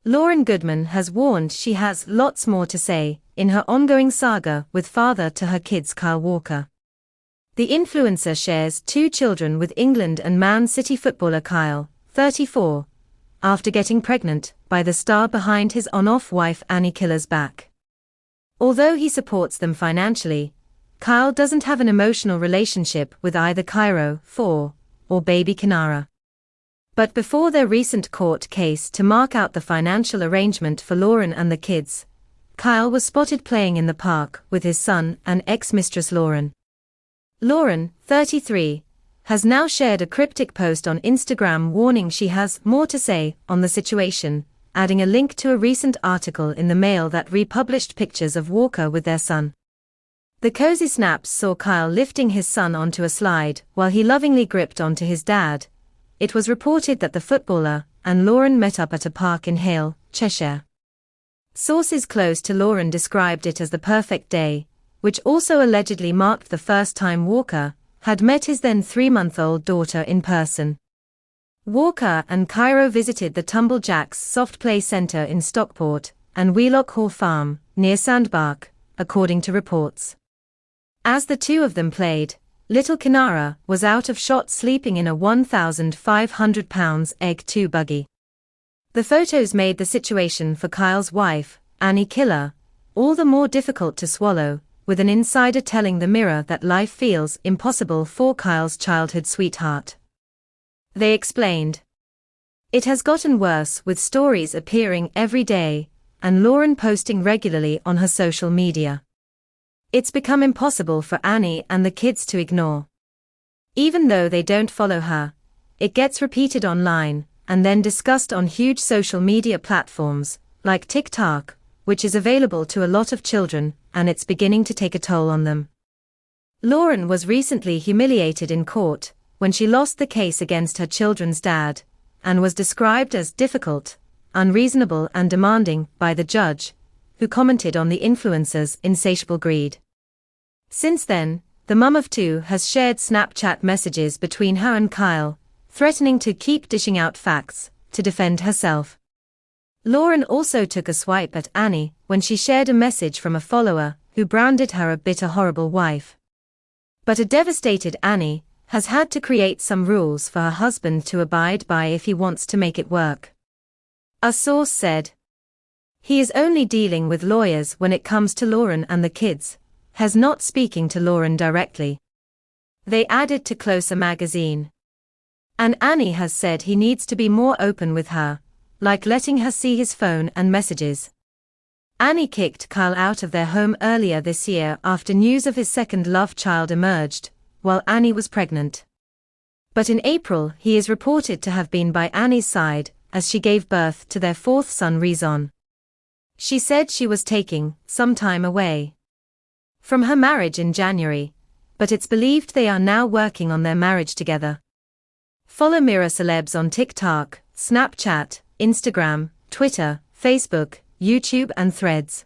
Lauryn Goodman has warned she has lots more to say in her ongoing saga with father to her kids Kyle Walker. The influencer shares 2 children with England and Man City footballer Kyle, 34, after getting pregnant by the star behind his on-off wife Annie Killer's back. Although he supports them financially, Kyle doesn't have an emotional relationship with either Cairo, 4, or baby Kinara. But before their recent court case to mark out the financial arrangement for Lauryn and the kids, Kyle was spotted playing in the park with his son and ex-mistress Lauryn. Lauryn, 33, has now shared a cryptic post on Instagram warning she has more to say on the situation, adding a link to a recent article in the Mail that republished pictures of Walker with their son. The cozy snaps saw Kyle lifting his son onto a slide while he lovingly gripped onto his dad. It was reported that the footballer and Lauryn met up at a park in Hale, Cheshire. Sources close to Lauryn described it as the perfect day, which also allegedly marked the first time Walker had met his then 3-month-old daughter in person. Walker and Cairo visited the Tumble Jacks Soft Play Centre in Stockport and Wheelock Hall Farm, near Sandbach, according to reports. As the two of them played, little Kinara was out of shot sleeping in a 1,500-pound Egg 2 buggy. The photos made the situation for Kyle's wife, Annie Killer, all the more difficult to swallow, with an insider telling the Mirror that life feels impossible for Kyle's childhood sweetheart. They explained, "It has gotten worse with stories appearing every day, and Lauryn posting regularly on her social media. It's become impossible for Annie and the kids to ignore. Even though they don't follow her, it gets repeated online, and then discussed on huge social media platforms, like TikTok, which is available to a lot of children, and it's beginning to take a toll on them." Lauryn was recently humiliated in court when she lost the case against her children's dad, and was described as difficult, unreasonable and demanding by the judge, who commented on the influencer's insatiable greed. Since then, the mum of 2 has shared Snapchat messages between her and Kyle, threatening to keep dishing out facts to defend herself. Lauryn also took a swipe at Annie when she shared a message from a follower who branded her a bitter, horrible wife. But a devastated Annie has had to create some rules for her husband to abide by if he wants to make it work. A source said, "He is only dealing with lawyers when it comes to Lauryn and the kids, has not speaking to Lauryn directly." They added to Closer magazine. "And Annie has said he needs to be more open with her, like letting her see his phone and messages." Annie kicked Kyle out of their home earlier this year after news of his second love child emerged, while Annie was pregnant. But in April he is reported to have been by Annie's side as she gave birth to their 4th son Rezon. She said she was taking some time away from her marriage in January, but it's believed they are now working on their marriage together. Follow Mirror celebs on TikTok, Snapchat, Instagram, Twitter, Facebook, YouTube and Threads.